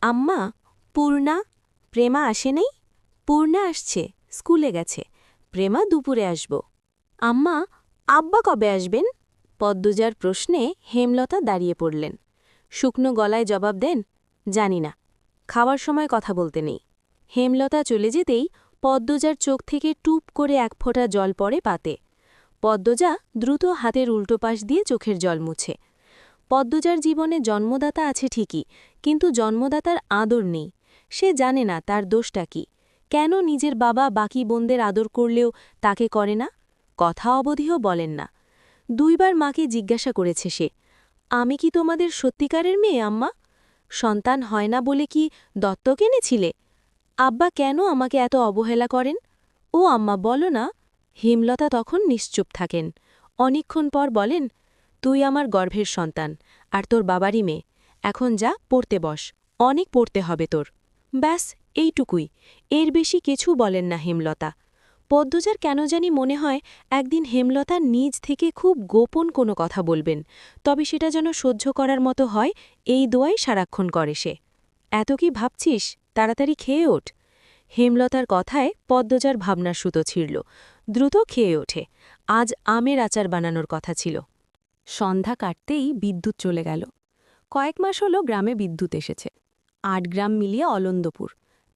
আম্মা, পূর্ণা, প্রেমা আসে নাই? পূর্ণা আসছে, স্কুলে গেছে। প্রেমা দুপুরে আসব। আম্মা, আব্বা কবে আসবেন? পদ্মজার প্রশ্নে হেমলতা দাঁড়িয়ে পড়লেন। শুকনো গলায় জবাব দেন, জানি না, খাওয়ার সময় কথা বলতে নেই। হেমলতা চলে যেতেই পদ্মজার চোখ থেকে টুপ করে এক ফোঁটা জল পড়ে পাতে। পদ্মজা দ্রুত হাতের উল্টো পাশ দিয়ে চোখের জল মুছে। পদ্মজার জীবনে জন্মদাতা আছে ঠিকই, কিন্তু জন্মদাতার আদর নেই। সে জানে না তার দোষটা কি, কেন নিজের বাবা বাকি বোনদের আদর করলেও তাকে করে না। কথা অবধিও বলেন না। 2 বার মাকে জিজ্ঞাসা করেছে সে, আমি কি তোমাদের সত্যিকারের মেয়ে আম্মা? সন্তান হয় না বলে কি দত্তক এনেছিলে? আব্বা কেন আমাকে এত অবহেলা করেন? ও আম্মা বলো না। হেমলতা তখন নিশ্চুপ থাকেন। অনেকক্ষণ পর বলেন, তুই আমার গর্ভের সন্তান, আর তোর বাবারই মেয়ে। এখন যা, পড়তে বস, অনেক পড়তে হবে তোর। ব্যাস, এইটুকুই, এর বেশি কিছু বলেন না হেমলতা। পদ্মজার কেন জানি মনে হয় একদিন হেমলতা নিজ থেকে খুব গোপন কোনো কথা বলবেন, তবে সেটা যেন সহ্য করার মতো হয়, এই দোয়াই সারাক্ষণ করে সে। এত কি ভাবছিস, তাড়াতাড়ি খেয়ে ওঠ। হেমলতার কথায় পদ্মজার ভাবনার সুতো ছিঁড়ল। দ্রুত খেয়ে ওঠে। আজ আমের আচার বানানোর কথা ছিল। সন্ধ্যা কাটতেই বিদ্যুৎ চলে গেল। কয়েক মাস হলো গ্রামে বিদ্যুৎ এসেছে। 8 গ্রাম মিলিয়ে অলন্দপুর।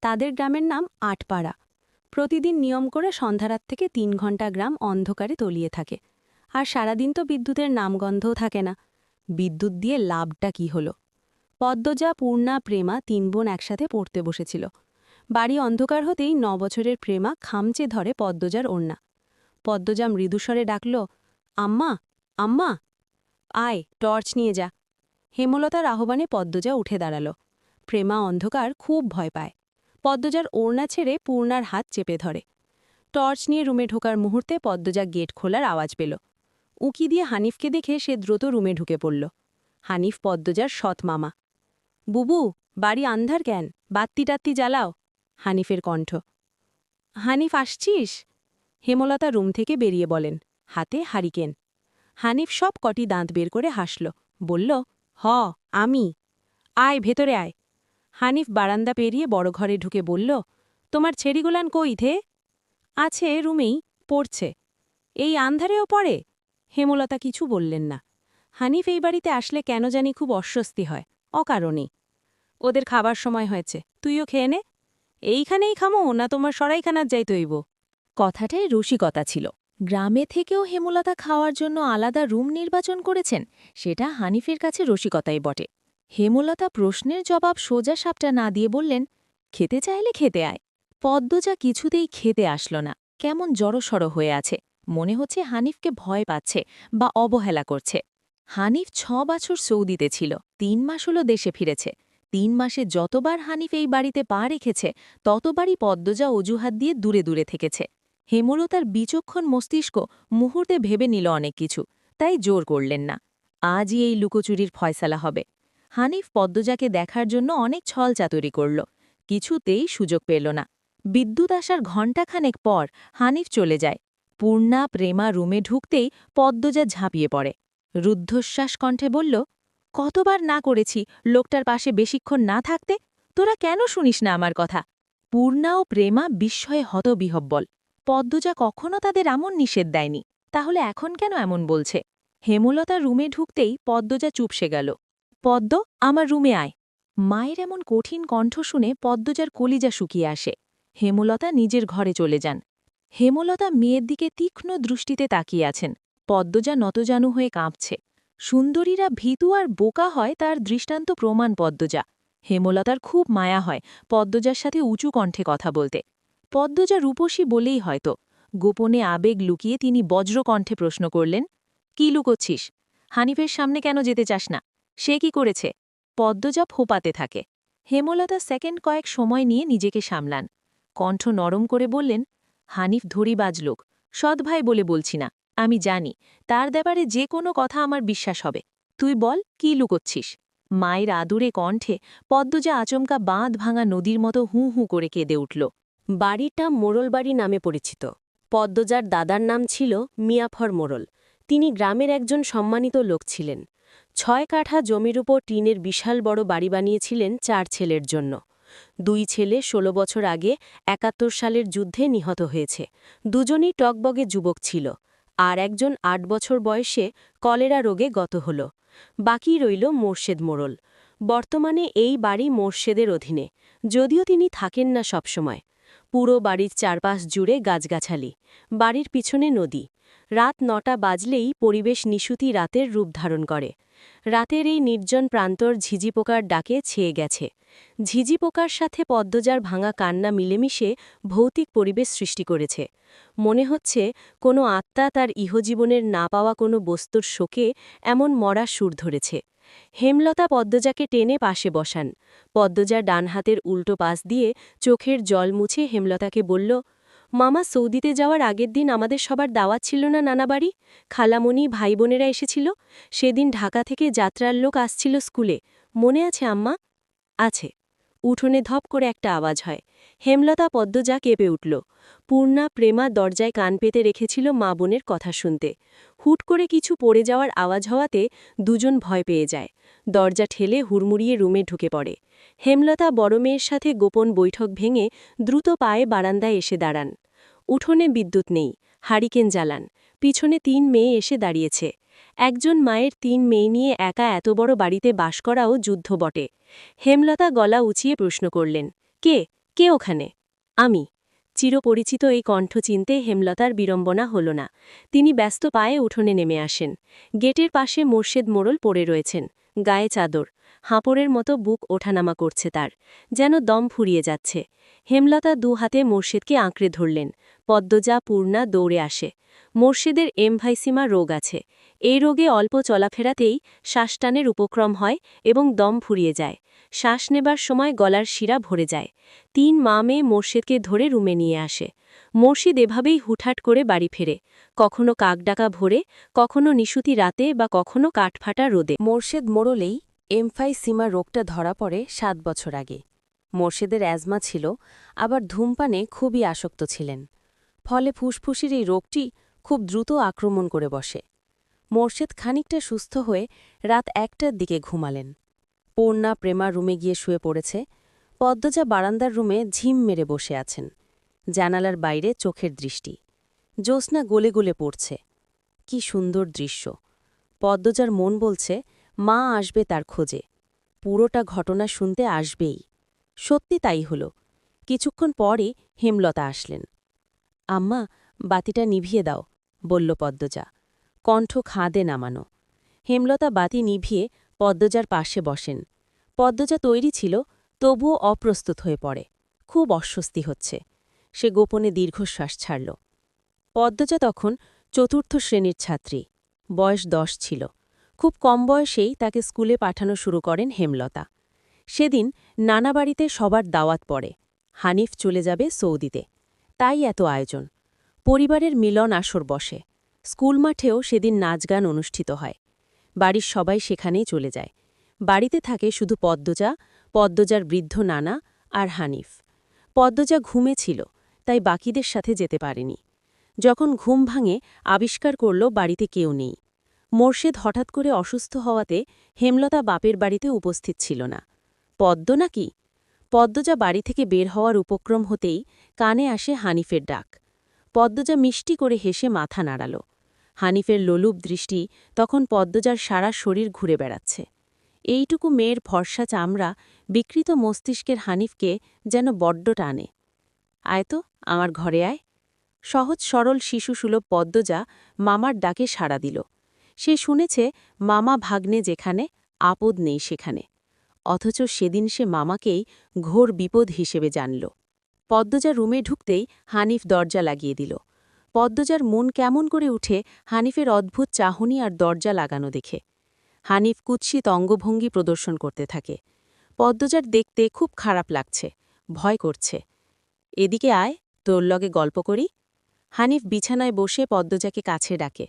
তাদের গ্রামের নাম আটপাড়া। প্রতিদিন নিয়ম করে সন্ধ্যারাত থেকে 3 ঘণ্টা গ্রাম অন্ধকারে তলিয়ে থাকে। আর সারাদিন তো বিদ্যুতের নামগন্ধও থাকে না। বিদ্যুৎ দিয়ে লাভটা কি হলো? পদ্মজা, পূর্ণা, প্রেমা 3 বোন একসাথে পড়তে বসেছিল। বাড়ি অন্ধকার হতেই 9 বছরের প্রেমা খামচে ধরে পদ্মজার ওড়না। পদ্মজা মৃদুস্বরে ডাকল, আম্মা, আম্মা, আয়, টর্চ নিয়ে যা। হেমলতার আহ্বানে পদ্মজা উঠে দাঁড়াল। প্রেমা অন্ধকার খুব ভয় পায়। পদ্মজার ওড়না ছেড়ে পূর্ণার হাত চেপে ধরে। টর্চ নিয়ে রুমে ঢোকার মুহূর্তে পদ্মজা গেট খোলার আওয়াজ পেল। উঁকি দিয়ে হানিফকে দেখে সে দ্রুত রুমে ঢুকে পড়ল। হানিফ পদ্মজার সৎ মামা। বুবু, বাড়ি আন্ধার কেন? বাত্তি টাত্তি জ্বালাও। হানিফের কণ্ঠ। হানিফ, আসছিস? হেমলতা রুম থেকে বেরিয়ে বলেন, হাতে হারিকেন। হানিফ সব কটি দাঁত বের করে হাসল, বলল, হ, আমি। আয়, ভেতরে আয়। হানিফ বারান্দা পেরিয়ে বড় ঘরে ঢুকে বলল, তোমার ছেড়িগুলান কই থে? আছে, রুমেই, পড়ছে। এই আন্ধারেও পড়ে? হেমলতা কিছু বললেন না। হানিফ এই বাড়িতে আসলে কেন জানি খুব অস্বস্তি হয়, অকারণেই। ওদের খাবার সময় হয়েছে, তুইও খেয়ে নে। এইখানেই খামো না তোমার সরাইখানার যাইতে হইব? কথাটাই রসিকতা ছিল। গ্রামে থেকেও হেমলতা খাওয়ার জন্য আলাদা রুম নির্বাচন করেছেন, সেটা হানিফের কাছে রসিকতাই বটে। হেমলতা প্রশ্নের জবাব সোজা সাপটা না দিয়ে বললেন, খেতে চাইলে খেতে আয়। পদ্মজা কিছুতেই খেতে আসল না, কেমন জড়সড় হয়ে আছে। মনে হচ্ছে হানিফকে ভয় পাচ্ছে বা অবহেলা করছে। হানিফ 6 বছর সৌদিতে ছিল, 3 মাস হলো দেশে ফিরেছে। 3 মাসে যতবার হানিফ এই বাড়িতে পা রেখেছে, ততবারই পদ্মজা অজুহাত দিয়ে দূরে দূরে থেকেছে। হেমলতার বিচক্ষণ মস্তিষ্ক মুহূর্তে ভেবে নিল অনেক কিছু, তাই জোর করলেন না। আজই এই লুকোচুরির ফয়সালা হবে। হানিফ পদ্মজাকে দেখার জন্য অনেক ছলচাতুরি করল, কিছুতেই সুযোগ পেল না। বিদ্যুৎ আসার ঘণ্টাখানেক পর হানিফ চলে যায়। পূর্ণা, প্রেমা রুমে ঢুকতেই পদ্মজা ঝাঁপিয়ে পড়ে। রুদ্ধশ্বাস কণ্ঠে বলল, কতবার না করেছি লোকটার পাশে বেশিক্ষণ না থাকতে? তোরা কেন শুনিস না আমার কথা? পূর্ণা ও প্রেমা বিস্ময়ে হতবিহ্বল। পদ্মজা কখনো তাদের এমন নিষেধ দেয়নি, তাহলে এখন কেন এমন বলছে? হেমলতা রুমে ঢুকতেই পদ্মজা চুপসে গেল। পদ্ম, আমার রুমে আয়। মায়ের এমন কঠিন কণ্ঠ শুনে পদ্মজার কলিজা শুকিয়ে আসে। হেমলতা নিজের ঘরে চলে যান। হেমলতা মেয়ের দিকে তীক্ষ্ণ দৃষ্টিতে তাকিয়ে আছেন। পদ্মজা নতজানু হয়ে কাঁপছে। সুন্দরীরা ভীতু আর বোকা হয় তার দৃষ্টান্ত প্রমাণ পদ্মজা। হেমলতার খুব মায়া হয় পদ্মজার সাথে উঁচু কণ্ঠে কথা বলতে। পদ্মজা রূপসী বলেই হয়তো। গোপনে আবেগ লুকিয়ে তিনি বজ্রকণ্ঠে প্রশ্ন করলেন, কি লুকোচ্ছিস? হানিফের সামনে কেন যেতে চাস না? সে কি করেছে? পদ্মজা ফোপাতে থাকে। হেমলতা সেকেন্ড কয়েক সময় নিয়ে নিজেকে সামলান। কণ্ঠ নরম করে বললেন, হানিফ ধরিবাজ লোক, সৎ ভাই বলে বলছি না। আমি জানি তার ব্যাপারে যে কোনো কথা আমার বিশ্বাস হবে। তুই বল, কি লুকোচ্ছিস? মায়ের আদুরে কণ্ঠে পদ্মজা আচমকা বাঁধ ভাঙা নদীর মতো হুঁ হুঁ করে কেঁদে উঠল। বাড়িটা মোড়লবাড়ি নামে পরিচিত। পদ্মজার দাদার নাম ছিল মিয়াফর মোড়ল। তিনি গ্রামের একজন সম্মানিত লোক ছিলেন। 6 কাঠা জমির উপর টিনের বিশাল বড় বাড়ি বানিয়েছিলেন 4 ছেলের জন্য। 2 ছেলে 16 বছর আগে 71 সালের যুদ্ধে নিহত হয়েছে। দুজনই টকবগে যুবক ছিল, আর একজন 8 বছর বয়সে কলেরা রোগে গত হল। বাকি রইল মোর্শেদ মোড়ল। বর্তমানে এই বাড়ি মোর্শেদের অধীনে, যদিও তিনি থাকেন না সবসময়। পুরো বাড়ির চারপাশ জুড়ে গাছগাছালি, বাড়ির পিছনে নদী। রাত 9টা বাজলেই পরিবেশ নিশুতি রাতের রূপ ধারণ করে। রাতের এই নির্জন প্রান্তর ঝিঝি পোকার ডাকে ছেয়ে গেছে। ঝিঝি পোকার সাথে পদ্মজার ভাঙা কান্না মিলেমিশে ভৌতিক পরিবেশ সৃষ্টি করেছে। মনে হচ্ছে কোনো আত্মা তার ইহজীবনের না পাওয়া কোনো বস্তুর শোকে এমন মরা সুর ধরেছে। হেমলতা পদ্মজাকে টেনে পাশে বসান। পদ্মজা ডান হাতের উল্টো পাশ দিয়ে চোখের জল মুছে হেমলতাকে বলল, মামা, সৌদিতে যাওয়ার আগের দিন আমাদের সবার দাওয়াত ছিল না নানাবাড়ি? খালামণি, ভাই বোনেরা এসেছিল। সেদিন ঢাকা থেকে যাত্রার লোক আসছিল স্কুলে, মনে আছে আম্মা? আছে। উঠোনে ধপ করে একটা আওয়াজ হয়। হেমলতা পদ্মজা কেঁপে উঠল। পূর্ণা, প্রেমা দরজায় কান পেতে রেখেছিল মা বোনের কথা শুনতে। হুট করে কিছু পড়ে যাওয়ার আওয়াজ হওয়াতে দুজন ভয় পেয়ে যায়। দরজা ঠেলে হুড়মুড়িয়ে রুমে ঢুকে পড়ে। হেমলতা বড় মেয়ের সাথে গোপন বৈঠক ভেঙে দ্রুত পায়ে বারান্দায় এসে দাঁড়ান। উঠোনে বিদ্যুৎ নেই, হারিকেন জ্বালান। পিছনে 3 মেয়ে এসে দাঁড়িয়েছে। একজন মায়ের 3 মেয়ে নিয়ে একা এত বড় বাড়িতে বাস করাও যুদ্ধ বটে। হেমলতা গলা উঁচিয়ে প্রশ্ন করলেন, কে কে ওখানে? আমি। চিরপরিচিত এই কণ্ঠ চিনতে হেমলতার বিড়ম্বনা হল না। তিনি ব্যস্ত পায়ে উঠোনে নেমে আসেন। গেটের পাশে মোর্শেদ মোড়ল পড়ে রয়েছেন, গায়ে চাদর। হাঁপড়ের মতো বুক ওঠানামা করছে তার, যেন দম ফুরিয়ে যাচ্ছে। হেমলতা 2 হাতে মোর্শেদকে আঁকড়ে ধরলেন। পদ্মজা, পূর্ণা দৌড়ে আসে। মোর্শেদের এমভাইসিমা রোগ আছে। এই রোগে অল্প চলাফেরাতেই শ্বাসটানের উপক্রম হয় এবং দম ফুরিয়ে যায়। শ্বাস নেবার সময় গলার শিরা ভরে যায়। 3 মা মেয়ে মোর্শেদকে ধরে রুমে নিয়ে আসে। মোর্শেদ এভাবেই হুটহাট করে বাড়ি ফেরে, কখনো কাকডাকা ভোরে, কখনো নিশুতি রাতে বা কখনো কাঠফাটা রোদে। মোর্শেদ মোড়লেই এমফাইসিমা রোগটা ধরা পড়ে 7 বছর আগে। মোর্শেদের অ্যাজমা ছিল, আবার ধূমপানে খুবই আসক্ত ছিলেন। ফলে ফুসফুসের এই রোগটি খুব দ্রুত আক্রমণ করে বসে। মোর্শেদ খানিকটা সুস্থ হয়ে রাত 1টার দিকে ঘুমালেন। পূর্ণা, প্রেমা রুমে গিয়ে শুয়ে পড়েছে। পদ্মজা বারান্দার রুমে ঝিম মেরে বসে আছেন। জানালার বাইরে চোখের দৃষ্টি। জ্যোৎস্না গলে গলে পড়ছে। কি সুন্দর দৃশ্য! পদ্মজার মন বলছে মা আসবে তার খোঁজে, পুরোটা ঘটনা শুনতে আসবেই। সত্যি তাই হল। কিছুক্ষণ পরে হেমলতা আসলেন। আম্মা, বাতিটা নিভিয়ে দাও, বলল পদ্মজা, কণ্ঠ খাদে নামানো। হেমলতা বাতি নিভিয়ে পদ্মজার পাশে বসেন। পদ্মজা তৈরি ছিল, তবুও অপ্রস্তুত হয়ে পড়ে। খুব অস্বস্তি হচ্ছে। সে গোপনে দীর্ঘশ্বাস ছাড়ল। পদ্মজা তখন 4র্থ শ্রেণীর ছাত্রী, বয়স 10 ছিল। খুব কম বয়সেই তাকে স্কুলে পাঠানো শুরু করেন হেমলতা। সেদিন নানাবাড়িতে সবার দাওয়াত পড়ে। হানিফ চলে যাবে সৌদিতে, তাই এত আয়োজন। পরিবারের মিলন আসর বসে। স্কুল মাঠেও সেদিন নাচ গান অনুষ্ঠিত হয়। বাড়ির সবাই সেখানেই চলে যায়। বাড়িতে থাকে শুধু পদ্মজা, পদ্মজার বৃদ্ধ নানা আর হানিফ। পদ্মজা ঘুমে ছিল, তাই বাকিদের সাথে যেতে পারেনি। যখন ঘুম ভাঙে আবিষ্কার করল বাড়িতে কেউ নেই। মোর্শেদ হঠাৎ করে অসুস্থ হওয়াতে হেমলতা বাপের বাড়িতে উপস্থিত ছিল না। পদ্ম নাকি? পদ্মজা বাড়ি থেকে বের হওয়ার উপক্রম হতেই কানে আসে হানিফের ডাক। পদ্মজা মিষ্টি করে হেসে মাথা নাড়াল। হানিফের লোলুপ দৃষ্টি তখন পদ্মজার সারা শরীর ঘুরে বেড়াচ্ছে। এইটুকু মেয়ের ফর্সা চামড়া বিকৃত মস্তিষ্কের হানিফকে যেন বড্ড টানে। আয় তো, আমার ঘরে আয়। সহজ সরল শিশুসুলভ পদ্মজা মামার ডাকে সাড়া দিল। সে শুনেছে মামা ভাগ্নে যেখানে, আপদ নেই সেখানে। অথচ সেদিন সে মামাকেই ঘোর বিপদ হিসেবে জানল। পদ্মজা রুমে ঢুকতেই হানিফ দরজা লাগিয়ে দিল। পদ্মজার মন কেমন করে উঠে হানিফের অদ্ভুত চাহনি আর দরজা লাগানো দেখে। হানিফ কুৎসিত অঙ্গভঙ্গি প্রদর্শন করতে থাকে। পদ্মজার দেখতে খুব খারাপ লাগছে, ভয় করছে। এদিকে আয়, তোর লগে গল্প করি। হানিফ বিছানায় বসে পদ্মজাকে কাছে ডাকে।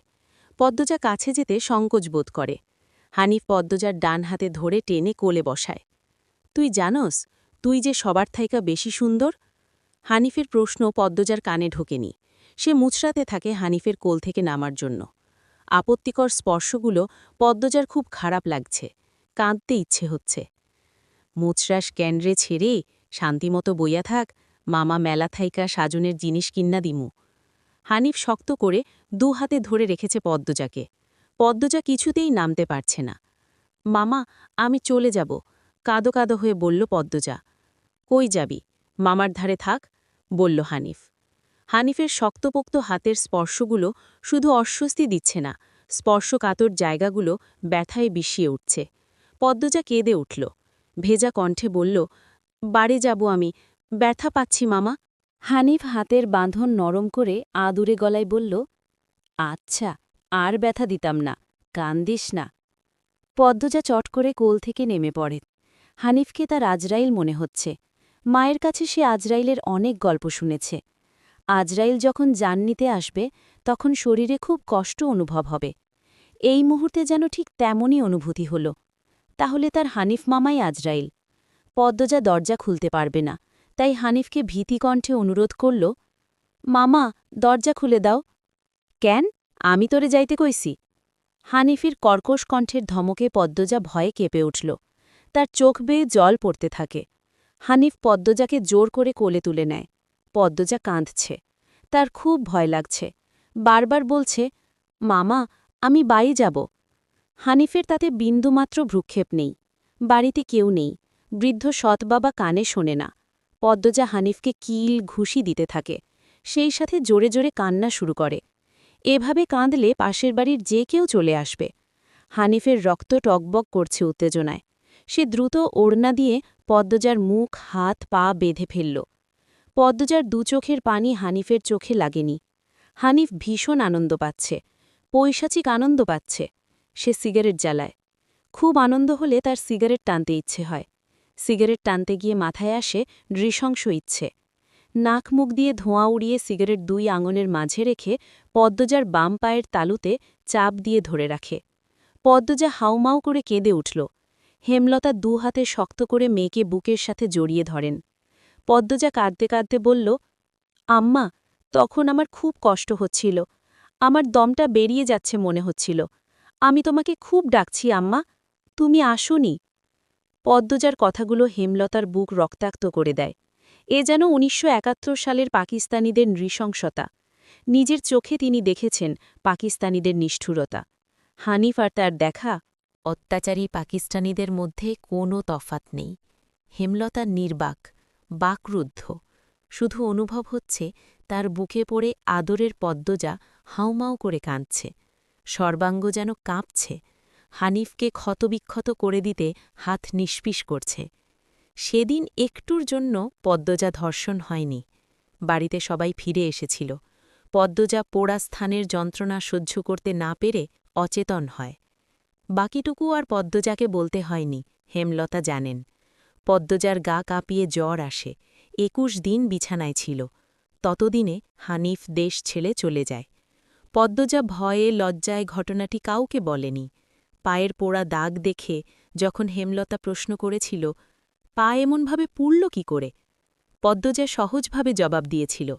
পদ্মজা কাছে যেতে সংকোচ বোধ করে। হানিফ পদ্মজার ডান হাতে ধরে টেনে কোলে বসায়। তুই জানোস, তুই যে সবার থাইকা বেশি সুন্দর? হানিফের প্রশ্ন পদ্মজার কানে ঢোকেনি। সে মুচড়াতে থাকে হানিফের কোল থেকে নামার জন্য। আপত্তিকর স্পর্শগুলো পদ্মজার খুব খারাপ লাগছে, কাঁদতে ইচ্ছে হচ্ছে। মুচরাস ক্যান্ড্রে ছেড়ে শান্তিমতো বইয়া থাক, মামা মেলা থাইকা সাজনের জিনিস কিন্না দিমু। হানিফ শক্ত করে 2 হাতে ধরে রেখেছে পদ্মজাকে। পদ্মজা কিছুতেই নামতে পারছে না। মামা, আমি চলে যাব, কাঁদো কাঁদো হয়ে বলল পদ্মজা। কই যাবি? মামার ধারে থাক, বলল হানিফ। হানিফের শক্তপোক্ত হাতের স্পর্শগুলো শুধু অস্বস্তি দিচ্ছে না, স্পর্শকাতর জায়গাগুলো ব্যথায় বিষিয়ে উঠছে। পদ্মজা কেঁদে উঠল, ভেজা কণ্ঠে বলল, বাড়ি যাব আমি, ব্যথা পাচ্ছি মামা। হানিফ হাতের বাঁধন নরম করে আদুরে গলায় বলল, আচ্ছা, আর ব্যথা দিতাম না, কান্দিস না। পদ্মজা চট করে কোল থেকে নেমে পড়ে। হানিফকে তার আজরাইল মনে হচ্ছে। মায়ের কাছে সে আজরাইলের অনেক গল্প শুনেছে। আজরাইল যখন জান নিতে আসবে তখন শরীরে খুব কষ্ট অনুভব হবে। এই মুহূর্তে যেন ঠিক তেমনই অনুভূতি হল। তাহলে তার হানিফ মামাই আজরাইল। পদ্মজা দরজা খুলতে পারবে না, তাই হানিফকে ভীতিকণ্ঠে অনুরোধ করল, মামা, দরজা খুলে দাও। কেন? আমি তোরে যাইতে কইছি। হানিফের কর্কশ কণ্ঠের ধমকে পদ্মজা ভয়ে কেঁপে উঠল। তার চোখ বেয়ে জল পড়তে থাকে। হানিফ পদ্মজাকে জোর করে কোলে তুলে নেয়। পদ্মজা কাঁদছে। তার খুব ভয় লাগছে। বারবার বলছে, মামা, আমি বাড়ি যাব। হানিফের তাতে বিন্দুমাত্র ভ্রুক্ষেপ নেই। বাড়িতে কেউ নেই। বৃদ্ধ সৎবাবা কানে শোনে না। পদ্মজা হানিফকে কিল ঘুষি দিতে থাকে। সেই সাথে জোরে জোরে কান্না শুরু করে। এভাবে কাঁদলে পাশের বাড়ির যে কেউ চলে আসবে। হানিফের রক্ত টকবক করছে উত্তেজনায়। সে দ্রুত ওড়না দিয়ে পদ্মজার মুখ, হাত, পা বেঁধে ফেলল। পদ্মজার চোখের পানি হানিফের চোখে লাগেনি। হানিফ ভীষণ আনন্দ পাচ্ছে, পৈশাচিক আনন্দ পাচ্ছে। সে সিগারেট জ্বালায়। খুব আনন্দ হলে তার সিগারেট টানতে ইচ্ছে হয়। সিগারেট টানতে গিয়ে মাথায় আসে নৃশংস ইচ্ছে। নাক মুখ দিয়ে ধোঁয়া উড়িয়ে সিগারেট 2 আঙনের মাঝে রেখে পদ্মজার বাম পায়ের তালুতে চাপ দিয়ে ধরে রাখে। পদ্মজা হাউমাউ করে কেঁদে উঠল। হেমলতা 2 হাতে শক্ত করে মেয়েকে বুকের সাথে জড়িয়ে ধরেন। পদ্মজা কাঁদতে কাঁদতে বলল, আম্মা, তখন আমার খুব কষ্ট হচ্ছিল। আমার দমটা বেরিয়ে যাচ্ছে মনে হচ্ছিল। আমি তোমাকে খুব ডাকছি আম্মা, তুমি আসোনি। পদ্মজার কথাগুলো হেমলতার বুক রক্তাক্ত করে দেয়। এ যেন ১৯৭১ সালের পাকিস্তানিদের নৃশংসতা। নিজের চোখে তিনি দেখেছেন পাকিস্তানিদের নিষ্ঠুরতা। হানিফ আর তার দেখা অত্যাচারী পাকিস্তানিদের মধ্যে কোনো তফাত নেই। হেমলতা নির্বাক, বাকরুদ্ধ। শুধু অনুভব হচ্ছে তার বুকে পড়ে আদরের পদ্মজা হাউমাউ করে কাঁদছে। সর্বাঙ্গ যেন কাঁপছে। হানিফকে ক্ষতবিক্ষত করে দিতে হাত নিষ্পিস করছে। সেদিন একটুর জন্য পদ্মজা ধর্ষণ হয়নি। বাড়িতে সবাই ফিরে এসেছিল। পদ্মজা পোড়া স্থানের যন্ত্রণা সহ্য করতে না পেরে অচেতন হয়। বাকিটুকু আর পদ্মজাকে বলতে হয়নি, হেমলতা জানেন। পদ্মজার গা কাঁপিয়ে জ্বর আসে। ২১ দিন বিছানায় ছিল। ততদিনে হানিফ দেশ ছেড়ে চলে যায়। পদ্মজা ভয়ে লজ্জায় ঘটনাটি কাউকে বলেনি। পায়ের পোড়া দাগ দেখে যখন হেমলতা প্রশ্ন করেছিল, পা এমনভাবে পুড়ল কি করে, পদ্মজা সহজভাবে জবাব দিয়েছিল,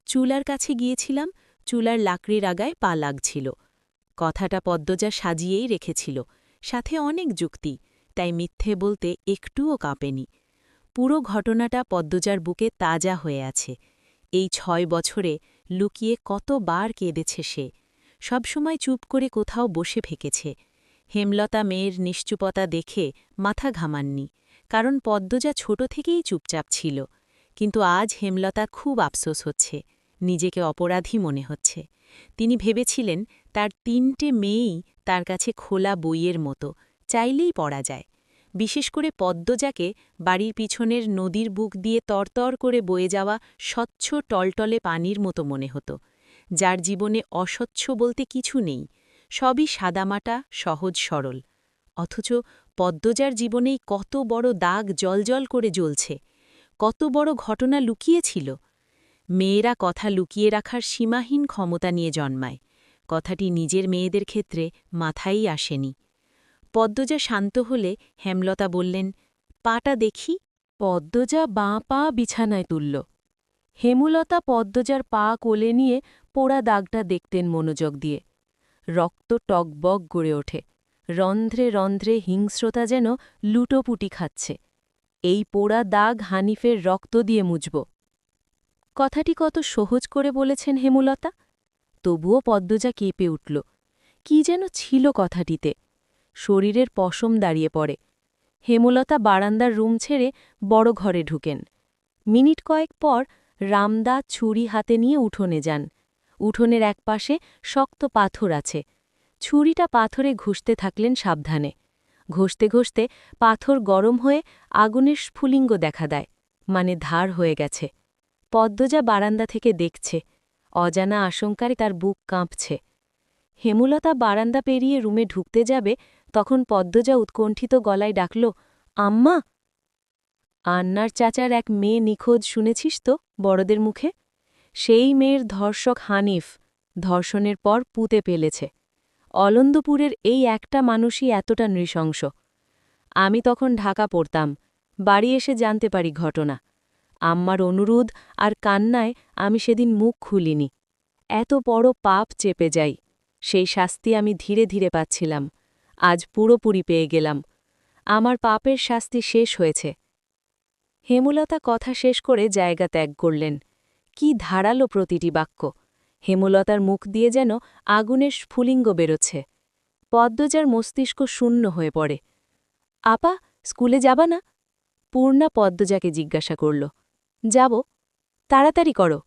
চুলার কাছে গিয়েছিলাম, চুলার লাকড়ির আগায় পা লাগছিল। কথাটা পদ্মজা সাজিয়েই রেখেছিল, সাথে অনেক যুক্তি, তাই মিথ্যে বলতে একটুও কাঁপেনি। পুরো ঘটনাটা পদ্মজার বুকে তাজা হয়ে আছে। এই ৬ বছরে লুকিয়ে কতবার কেঁদেছে সে। সবসময় চুপ করে কোথাও বসে ফেকেছে। হেমলতা মেয়ের নিশ্চুপতা দেখে মাথা ঘামাননি, কারণ পদ্মজা ছোট থেকেই চুপচাপ ছিল। কিন্তু আজ হেমলতা খুব আফসোস হচ্ছে, নিজেকে অপরাধী মনে হচ্ছে। তিনি ভেবেছিলেন তার ৩টে মেয়েই তার কাছে খোলা বইয়ের মতো, চাইলেই পড়া যায়। বিশেষ করে পদ্মজাকে বাড়ির পিছনের নদীর বুক দিয়ে তরতর করে বয়ে যাওয়া স্বচ্ছ টলটলে পানির মতো মনে হতো, যার জীবনে অস্বচ্ছ বলতে কিছু নেই, সবই সাদামাটা, সহজ সরল। অথচ পদ্মজার জীবনেই কত বড় দাগ জলজল করে জ্বলছে, কত বড় ঘটনা লুকিয়েছিল। মেয়েরা কথা লুকিয়ে রাখার সীমাহীন ক্ষমতা নিয়ে জন্মায়। কথাটি নিজের মেয়েদের ক্ষেত্রে মাথায়ই আসেনি। পদ্মজা শান্ত হলে হেমলতা বললেন, পাটা দেখি। পদ্মজা বাঁ পা বিছানায় তুলল। হেমলতা পদ্মজার পা কোলে নিয়ে পোড়া দাগটা দেখতেন মনোযোগ দিয়ে। রক্ত টকবক গড়ে ওঠে, রন্ধ্রে রন্ধ্রে হিংস্রতা যেন লুটোপুটি খাচ্ছে। এই পোড়া দাগ হানিফের রক্ত দিয়ে মুছব। কথাটি কত সহজ করে বলেছেন হেমলতা, তবুও পদ্মজা কেঁপে উঠল। কি যেন ছিল কথাটিতে। শরীরের পশম দাঁড়িয়ে পড়ে। হেমলতা বারান্দার রুম ছেড়ে বড় ঘরে ঢুকেন। মিনিট কয়েক পর রামদা ছুরি হাতে নিয়ে উঠোনে যান। উঠোনের একপাশে শক্ত পাথর আছে। ছুরিটা পাথরে ঘষতে থাকলেন সাবধানে। ঘষতে ঘষতে পাথর গরম হয়ে আগুনের স্ফুলিঙ্গ দেখা দেয়, মানে ধার হয়ে গেছে। পদ্মজা বারান্দা থেকে দেখছে। অজানা আশঙ্কায় তার বুক কাঁপছে। হেমলতা বারান্দা পেরিয়ে রুমে ঢুকতে যাবে, তখন পদ্মজা উৎকণ্ঠিত গলায় ডাকল, আম্মা। আন্নার চাচার এক মেয়ে নিখোঁজ, শুনেছিস তো বড়দের মুখে? সেই মেয়ের ধর্ষক হানিফ ধর্ষণের পর পুঁতে ফেলেছে। অলন্দপুরের এই একটা মানুষই এতটা নৃশংস। আমি তখন ঢাকা পড়তাম, বাড়ি এসে জানতে পারি ঘটনা। আম্মার অনুরোধ আর কান্নায় আমি সেদিন মুখ খুলিনি। এত বড় পাপ চেপে যাই, সেই শাস্তি আমি ধীরে ধীরে পাচ্ছিলাম। আজ পুরোপুরি পেয়ে গেলাম। আমার পাপের শাস্তি শেষ হয়েছে। হেমলতা কথা শেষ করে জায়গা ত্যাগ করলেন। কি ধারালো প্রতিটি বাক্য! হেমলতার মুখ দিয়ে যেন আগুনের স্ফুলিঙ্গ বেরোচ্ছে। পদ্মজার মস্তিষ্ক শূন্য হয়ে পড়ে। আপা, স্কুলে যাবা না? পূর্ণা পদ্মজাকে জিজ্ঞাসা করল। যাব। তাড়াতাড়ি করো,